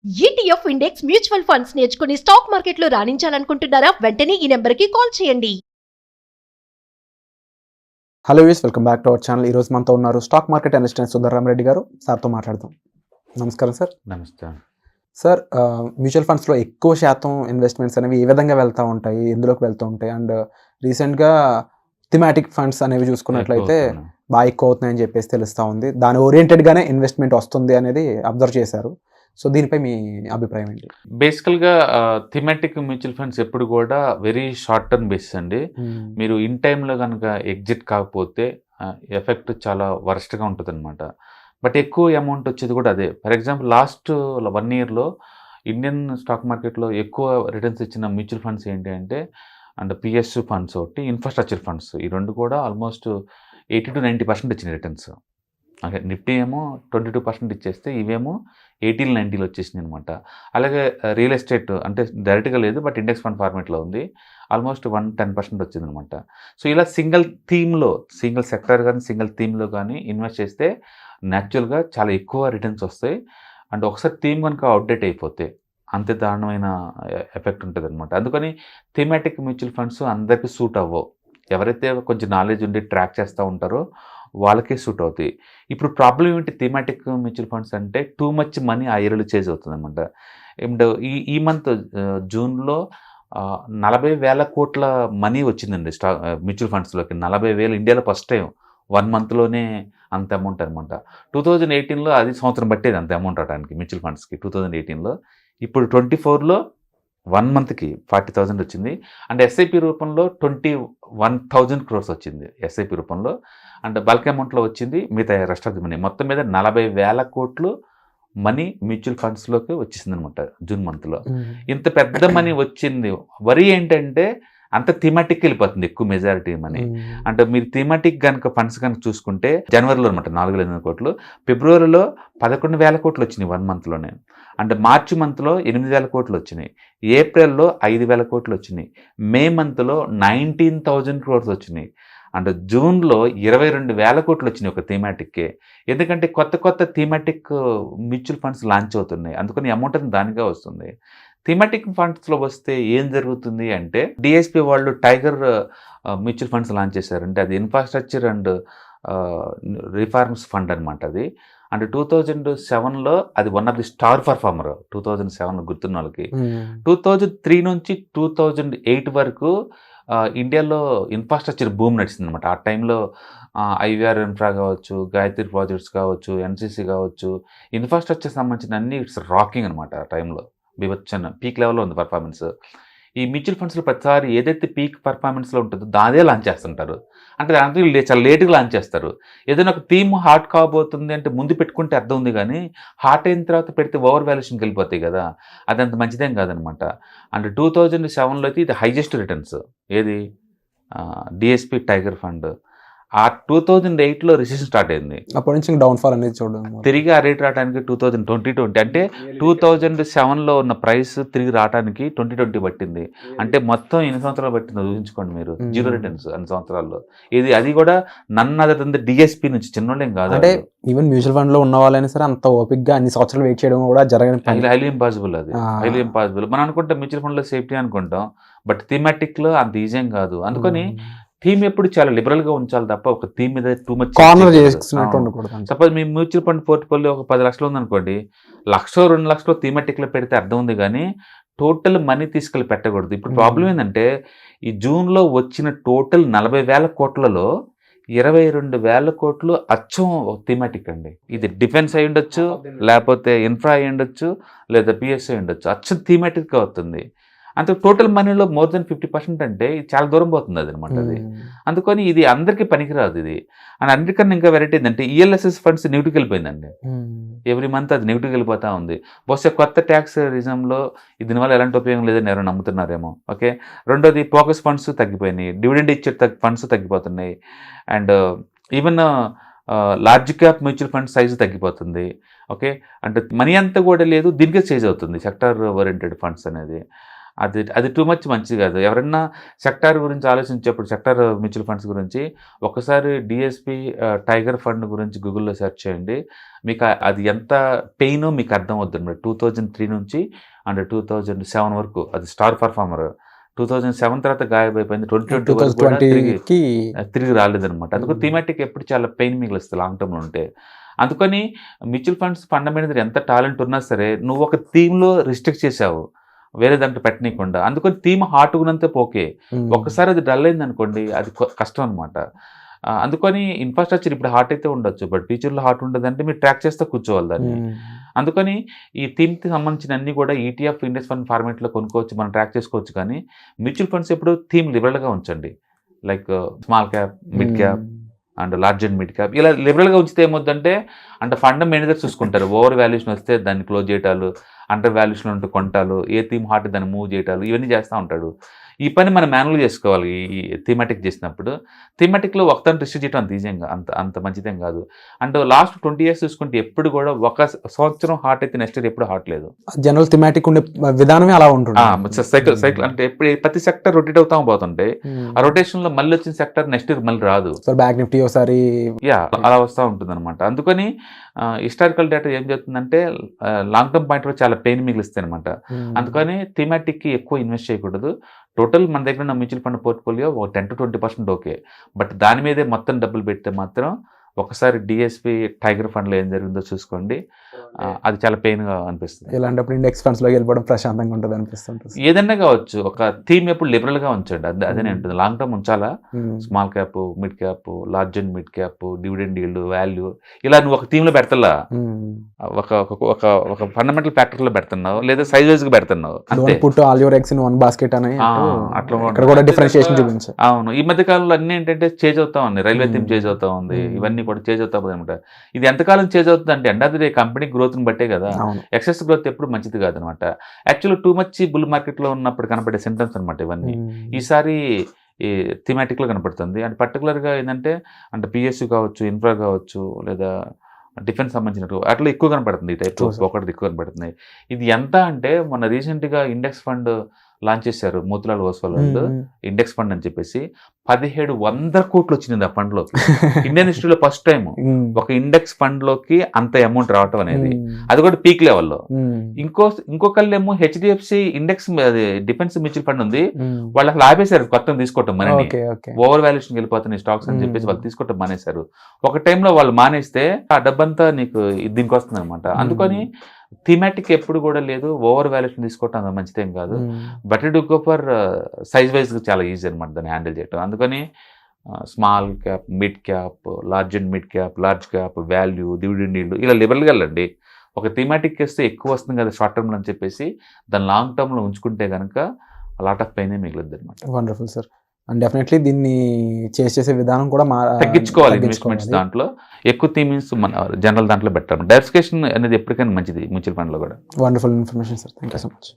ETF index mutual funds నేర్చుకుని stock మార్కెట్లో రాణించాలనుకుంటున్నారా? వెంటనే ఈ నెంబర్కి కాల్ చేయండి. Hello views, welcome back to our channel. ఈరోజు మనతో ఉన్నారు స్టాక్ మార్కెట్ అనలిస్ట్ సుందరరామరెడ్డి గారు. సార్తో మాట్లాడదాం. నమస్కారం సార్. నమస్తే. సార్, మ్యూచువల్ ఫండ్స్లో ఎక్కువ శాతం ఇన్వెస్ట్మెంట్స్ అనేవి ఏ విధంగా వెళ్తూ ఉంటాయి, ఎందులోకి వెళ్తూ ఉంటాయి? అండ్ రీసెంట్గా థిమాటిక్ ఫండ్స్ అనేవి చూసుకున్నట్లయితే బాగా ఎక్కువ అవుతున్నాయని చెప్పేసి తెలుస్తూ ఉంది. దాని ఓరియంటెడ్గానే ఇన్వెస్ట్మెంట్ వస్తుంది అనేది అబ్జర్వ్ చేశారు. సో దీనిపై మీ అభిప్రాయం ఏంటి? బేసికల్గా థిమాటిక్ మ్యూచువల్ ఫండ్స్ ఎప్పుడు కూడా వెరీ షార్ట్ టర్మ్ బేసిస్ అండి. మీరు ఇన్ టైంలో కనుక ఎగ్జిట్ కాకపోతే ఎఫెక్ట్ చాలా వరస్ట్గా ఉంటుంది అనమాట. బట్ ఎక్కువ అమౌంట్ వచ్చేది కూడా అదే. ఫర్ ఎగ్జాంపుల్ లాస్ట్ 1 yearలో ఇండియన్ స్టాక్ మార్కెట్లో ఎక్కువ రిటర్న్స్ ఇచ్చిన మ్యూచువల్ ఫండ్స్ ఏంటి అంటే, అండ్ పిఎస్యు ఫండ్స్ ఒకటి, ఇన్ఫ్రాస్ట్రక్చర్ ఫండ్స్, ఈ రెండు కూడా ఆల్మోస్ట్ 80 to 90% ఇచ్చిన రిటర్న్స్. అంటే నిఫ్టీ ఏమో 22% ఇచ్చేస్తే ఇవేమో 18-19 వచ్చేసినాయి అనమాట. అలాగే రియల్ ఎస్టేట్ అంటే డైరెక్ట్గా లేదు, బట్ ఇండెక్స్ ఫండ్ ఫార్మేట్లో ఉంది, ఆల్మోస్ట్ 10% వచ్చింది అనమాట. సో ఇలా సింగిల్ థీమ్లో, సింగిల్ సెక్టర్ కానీ సింగిల్ థీమ్లో కానీ ఇన్వెస్ట్ చేస్తే న్యాచురల్గా చాలా ఎక్కువ రిటర్న్స్ వస్తాయి. అండ్ ఒకసారి థీమ్ కనుక అవుట్డేట్ అయిపోతే అంతే దారుణమైన ఎఫెక్ట్ ఉంటుంది అనమాట. అందుకని థీమాటిక్ మ్యూచువల్ ఫండ్స్ అందరికీ సూట్ అవ్వవు. ఎవరైతే కొంచెం నాలెడ్జ్ ఉండి ట్రాక్ చేస్తూ ఉంటారో వాళ్ళకే సూట్ అవుతాయి. ఇప్పుడు ప్రాబ్లం ఏంటి థీమాటిక్ మ్యూచువల్ ఫండ్స్ అంటే, టూ మచ్ మనీ ఆ ఇయర్లో చేంజ్ అవుతుంది అనమాట. అండ్ ఈ మంత్ జూన్లో 40,000 కోట్ల మనీ వచ్చిందండి మ్యూచువల్ ఫండ్స్లోకి. 40,000 ఇండియాలో ఫస్ట్ టైం 1 monthలోనే అంత అమౌంట్ అనమాట. 2018లో అది సంవత్సరం పట్టేది అంత అమౌంట్ అవడానికి మ్యూచువల్ ఫండ్స్కి 2018లో. ఇప్పుడు 24లో 1 monthకి 40,000 వచ్చింది. అండ్ ఎస్ఐపి రూపంలో 21,000 crores వచ్చింది ఎస్ఐపి రూపంలో. అండ్ బల్క్ అమౌంట్లో వచ్చింది మిగతా రెస్ట్ ఆఫ్ ది మనీ. మొత్తం మీద 40,000 కోట్లు మనీ మ్యూచువల్ ఫండ్స్లోకి వచ్చేసింది అనమాట జూన్ మంత్లో. ఇంత పెద్ద మనీ వచ్చింది. వరి ఏంటంటే అంత థీమాటిక్ వెళ్ళిపోతుంది ఎక్కువ మెజారిటీ మనీ. అంటే మీరు థీమాటిక్ కనుక ఫండ్స్ కనుక చూసుకుంటే జనవరిలో అనమాట 4,500 కోట్లు, ఫిబ్రవరిలో 11,000 కోట్లు వచ్చినాయి 1 monthలోనే. అంటే మార్చి మంత్లో 8,000 కోట్లు వచ్చినాయి, ఏప్రిల్లో 5,000 కోట్లు వచ్చినాయి, మే మంత్లో 19,000 crores వచ్చినాయి, అండ్ జూన్లో 22,000 కోట్లు వచ్చినాయి ఒక థీమాటిక్కే. ఎందుకంటే కొత్త థీమాటిక్ మ్యూచువల్ ఫండ్స్ లాంచ్ అవుతున్నాయి, అందుకని అమౌంట్ అని దానిగా వస్తుంది. థీమాటిక్ ఫండ్స్లో వస్తే ఏం జరుగుతుంది అంటే, డిఎస్పి వాళ్ళు టైగర్ మ్యూచువల్ ఫండ్స్ లాంచ్ చేశారు. అంటే అది ఇన్ఫ్రాస్ట్రక్చర్ అండ్ రిఫార్మ్స్ ఫండ్ అనమాట అది. అండ్ 2007లో అది one of the star performer. 2007 గుర్తున్న వాళ్ళకి. 2003 నుంచి 2008 వరకు ఇండియాలో ఇన్ఫ్రాస్ట్రక్చర్ బూమ్ నడిచింది అనమాట. ఆ టైంలో ఐవీఆర్ ఇన్ఫ్రా కావచ్చు, గాయత్రి ప్రాజెక్ట్స్ కావచ్చు, ఎన్సీసీ కావచ్చు, ఇన్ఫ్రాస్ట్రక్చర్ సంబంధించిన అన్ని ఇట్స్ రాకింగ్ అనమాట. ఆ టైంలో బీభత్సన పీక్ లెవెల్లో ఉంది పర్ఫార్మెన్స్. ఈ మ్యూచువల్ ఫండ్స్లో ప్రతిసారి ఏదైతే పీక్ పర్ఫార్మెన్స్లో ఉంటుందో దాదే లాంచ్ చేస్తుంటారు. అంటే దాంట్లో చాలా లేట్గా లాంచ్ చేస్తారు. ఏదైనా ఒక థీమ్ హాట్ కాబోతుంది అంటే ముందు పెట్టుకుంటే అర్థం ఉంది, కానీ హాట్ అయిన తర్వాత పెడితే ఓవర్ వాల్యుయేషన్కి వెళ్ళిపోతాయి కదా, అది అంత మంచిదేం కాదనమాట. అంటే 2007లో అయితే ఇది హైయెస్ట్ రిటర్న్స్ ఏది డిఎస్పి టైగర్ ఫండ్. ఆ 2008లో రిసెషన్ స్టార్ట్ అయింది. అప్పటి నుంచి డౌన్ఫాల్ అనేది చూడడం, తిరిగి ఆ రేట్ రావడానికి 2020 అంటే 2007లో ఉన్న ప్రైస్ తిరిగి రావడానికి 2020 పట్టింది. అంటే మొత్తం ఎన్ని సంవత్సరాలు పట్టిందో ఊహించుకోండి మీరు. 0 రిటర్న్స్ అన్ని సంవత్సరాల్లో. అది కూడా నన్ను అదే డిఎస్పి నుంచి, చిన్నోళ్ళేం కాదు. అంటే ఈవెన్ మ్యూచువల్ ఫండ్ లో ఉన్న వాళ్ళైనా సరే అంత ఓపిక్గా అన్ని సంవత్సరాలు వెయిట్ చేయడం కూడా జరగని హైలీ ఇంపాసిబుల్. అది హైలీ ఇంపాసిబుల్. మనం అనుకుంటాం మ్యూచువల్ ఫండ్ లో సేఫ్టీ అనుకుంటాం, బట్ థీమాటిక్ లో అంత ఈజీం కాదు. అందుకని థీమ్ ఎప్పుడు చాలా లిబరల్ గా ఉంచాలి తప్ప ఒక థీమ్ మీద టూ మచ్ కార్నర్ చేసుకున్నట్టు ఉండకూడదు. సపోజ్ మీ మ్యూచువల్ ఫండ్ పోర్ట్ఫోలియో ఒక 10 లక్షలు ఉందనుకోండి, 1,00,000 2 లక్షలు థీమాటిక్ లో పెడితే అర్థం ఉంది, కానీ టోటల్ మనీ తీసుకెళ్ళి పెట్టకూడదు. ఇప్పుడు ప్రాబ్లం ఏంటంటే, ఈ జూన్లో వచ్చిన టోటల్ 40,000 కోట్లలో 22,000 కోట్లు అచ్చం థీమాటిక్ అండి. ఇది డిఫెన్స్ అయి ఉండొచ్చు, లేకపోతే ఇన్ఫ్రా అయి ఉండొచ్చు, లేదా పిఎస్ అయి ఉండొచ్చు, అచ్చం థీమాటిక్గా అవుతుంది. అంత టోటల్ మనీలో మోర్ దెన్ 50% అంటే ఇది చాలా దూరం పోతుంది అది అనమాట. అది అందుకని ఇది అందరికీ పనికిరాదు ఇది. అండ్ అన్నిటికన్నా ఇంకా వెరైటీ ఏంటంటే, ఈఎల్ఎస్ఎస్ ఫండ్స్ నెగిటివ్కి వెళ్ళిపోయిందండి. ఎవ్రీ మంత్ అది నెగిటివ్కి వెళ్ళిపోతూ ఉంది. బహుశా కొత్త ట్యాక్స్ రిజంలో దీనివల్ల ఎలాంటి ఉపయోగం లేదని ఎవరైనా నమ్ముతున్నారేమో. ఓకే, రెండోది ఫోకస్ ఫండ్స్ తగ్గిపోయినాయి, డివిడెండ్ ఇచ్చే ఫండ్స్ తగ్గిపోతున్నాయి, and even large cap mutual fund size తగ్గిపోతుంది. ఓకే, అంటే మనీ అంతా కూడా లేదు, దీనికే చేంజ్ అవుతుంది సెక్టర్ ఓరియంటెడ్ ఫండ్స్ అనేది. అది టూ మచ్ మంచిది కాదు. ఎవరైనా సెక్టార్ గురించి ఆలోచించేప్పుడు సెక్టార్ మ్యూచువల్ ఫండ్స్ గురించి ఒకసారి డిఎస్పి టైగర్ ఫండ్ గురించి గూగుల్లో సెర్చ్ చేయండి. మీకు అది ఎంత పెయినో మీకు అర్థం అవుతుంది. 2003 నుంచి అండ్ 2007 వరకు అది స్టార్ పర్ఫార్మర్. 2007 తర్వాత గాయమైపోయింది. 2020 తిరిగి రాలేదనమాట. అందుకు థీమాటిక్ ఎప్పుడు చాలా పెయిన్ మిగిలిస్తుంది లాంగ్ టర్మ్లో ఉంటే. అందుకని మ్యూచువల్ ఫండ్స్ ఫండమెంటల్ ఎంత టాలెంట్ ఉన్నా సరే నువ్వు ఒక థీమ్లో రిస్ట్రిక్ట్ చేసావు, వేరే దాంట్లో పెట్టనీయకుండా. అందుకని థీమ్ హార్ట్ ఉన్నంత ఓకే, ఒక్కసారి అది డల్ అయింది అనుకోండి అది కష్టం అనమాట. అందుకని ఇన్ఫ్రాస్ట్రక్చర్ ఇప్పుడు హార్ట్ అయితే ఉండొచ్చు, బట్ ఫ్యూచర్లో హార్ట్ ఉండదంటే మీరు ట్రాక్ చేస్తే కూర్చోవాలి దాన్ని. అందుకని ఈ థీమ్కి సంబంధించిన అన్ని కూడా ETF ఇండెక్స్ ఫండ్ ఫార్మేట్లో కొనుక్కోవచ్చు, మనం ట్రాక్ చేసుకోవచ్చు. కానీ మ్యూచువల్ ఫండ్స్ ఎప్పుడు థీమ్ లిబరల్గా ఉంచండి. Like small cap, mid cap and large and mid cap ఇలా లిబరల్గా ఉంచితే ఏమవుతుందంటే అంటే ఫండ్ మేనేజర్ చూసుకుంటారు. ఓవర్ వాల్యుయేషన్ వస్తే దాన్ని క్లోజ్ చేయటాలు, అండర్ వాల్యుయేషన్ ఉంటే కొంటాలు, ఏ థీమ్ హార్ట్ దాన్ని మూవ్ చేయటాలు ఇవన్నీ చేస్తూ ఉంటాడు. ఈ పని మనం మాన్యువల్ చేసుకోవాలి. ఈ థీమాటిక్ చేసినప్పుడు థీమాటిక్లో ఒకదాన్ని రిస్ట్రిక్ట్ చేయడం అంత ఈజీగా అంత మంచిదేం కాదు. అండ్ లాస్ట్ 20 years చూసుకుంటే ఎప్పుడు కూడా ఒక సంవత్సరం హార్ట్ అయితే నెక్స్ట్ ఇయర్ ఎప్పుడు హార్ట్ లేదు. జనరల్ థీమాటిక్ ఉండే విధానమే అలా ఉంటుంది. సైకిల్ అంటే ఎప్పుడు ప్రతి సెక్టర్ రొటేట్ అవుతా పోతుంటే ఆ రొటేషన్ లో మళ్ళీ వచ్చిన సెక్టర్ నెక్స్ట్ ఇయర్ మళ్ళీ రాదు. బ్యాక్ నిఫ్టీ ఒకసారి అలా వస్తూ ఉంటుంది అనమాట. అందుకని హిస్టారికల్ డేటా ఏం చెప్తుందంటే లాంగ్ టర్మ్ పాయింట్ చాలా పెయిన్ మిగిలిస్తాయి అనమాట. అందుకని థీమాటిక్కి ఎక్కువ ఇన్వెస్ట్ చేయకూడదు. టోటల్ మన దగ్గర ఉన్న mutual fund portfolio 10 to 20% okay, but దాని మీదే మొత్తం డబ్బులు పెడితే మాత్రం ఒకసారి డిఎస్పి టైగర్ ఫండ్లో ఏం జరిగిందో చూసుకోండి. అది చాలా పెయిన్గా అనిపిస్తుంది. ఇలాంటప్పుడు ఇండెక్స్ ఫండ్స్లోకి వెళ్ళిపోవడం ప్రశాంతంగా ఉంటుంది అనిపిస్తుంటుంది. ఏదన్నా కావచ్చు, ఒక థీమ్ ఎప్పుడు లిబరల్గా ఉంచండి. అదేనే ఉంటుంది. లాంగ్ టర్మ్ ఉంచాలా, small cap, mid cap, large and mid cap, dividend yield, value ఇలా నువ్వు ఒక థీమ్లో పెడతలా, ఒక ఫండమెంటల్ ఫ్యాక్టర్లో పెడుతున్నావు లేదా సైజ్ వైజ్గా పెడుతున్నావు అంతే. Put all your eggs in one basket అని అట్లా కూడా డిఫరెన్షియేషన్ చూపించారు. అవును, ఈ మధ్య కాలంలో అన్ని ఏంటంటే చేంజ్ అవుతా ఉంది. రైల్వే థీమ్ చేంజ్ అవుతా ఉంది, ఇవన్నీ కూడా చేంజ్ అవుతా ఉంది అనమాట. ఇది ఎంతకాలం చేంజ్ అవుతుంది అంటే end of the day company గ్రోత్ని బట్టే కదా. ఎక్సెస్ గ్రోత్ ఎప్పుడు మంచిది కాదు అనమాట. యాక్చువల్లీ టూ మచ్ బుల్ మార్కెట్లో ఉన్నప్పుడు కనపడే సింటమ్స్ అనమాట ఇవన్నీ. ఈసారి ఈ థీమాటిక్లో కనపడుతుంది. అండ్ పర్టికులర్గా ఏంటంటే అంటే PSU కావచ్చు, ఇన్ఫ్రా కావచ్చు, లేదా డిఫెన్స్ సంబంధించినట్టు అట్లా ఎక్కువ కనపడుతుంది. ఈ టైప్ ఒకటి ఎక్కువ కనపడుతుంది. ఇది ఎంత అంటే మొన్న రీసెంట్గా ఇండెక్స్ ఫండ్ లాంచ్ చేశారు మోతిలాల్ ఓస్వాల్ వాళ్ళు, ఇండెక్స్ ఫండ్ అని చెప్పేసి 1700 కోట్లు వచ్చింది ఆ ఫండ్ లోకి. ఇండియన్ హిస్టరీలో ఫస్ట్ టైం ఒక ఇండెక్స్ ఫండ్ లోకి అంత అమౌంట్ రావటం అనేది, అది కూడా పీక్ లెవెల్లో. ఇంకొకళ్ళేమో HDFC index defence mutual fund ఉంది, వాళ్ళు అసలు ఆపేశారు కొత్త తీసుకోవటం, మనని ఓవర్ వాల్యుయేషన్ వెళ్ళిపోతున్నాయి స్టాక్స్ అని చెప్పేసి వాళ్ళు తీసుకోవటం మానేశారు. ఒక టైంలో వాళ్ళు మానేస్తే ఆ డబ్బంతా నీకు దీనికి వస్తుంది అనమాట. అందుకని థీమాటిక్ ఎప్పుడు కూడా లేదు, ఓవర్ వాల్యుయేషన్ తీసుకోవటం అంత మంచిదేం కాదు. Better to go for size wise చాలా ఈజీ అనమాట దాన్ని హ్యాండిల్ చేయటం. అందుకని small cap, mid cap, large and mid cap, large cap, value, dividend yield ఇలా లిబరల్గా వెళ్ళండి. ఒక థీమాటిక్ వేస్తే ఎక్కువ వస్తుంది కదా షార్ట్ టర్మ్లో అని చెప్పేసి దాన్ని లాంగ్ టర్మ్లో ఉంచుకుంటే కనుక లాట్ ఆఫ్ పెయిన్ మిగులుద్ది అనమాట. Wonderful sir. అండ్ డెఫినెట్లీ దీన్ని చేసే విధానం కూడా తగ్గించుకోవాలి. ఇన్వెస్ట్మెంట్స్ దాంట్లో ఎక్కువ థీమ్స్ మన జనరల్ దాంట్లో పెట్టాలి. డైవర్సిఫికేషన్ అనేది ఎప్పటికైనా మంచిది మ్యూచువల్ ఫండ్లో కూడా. Wonderful information sir, thank you so much.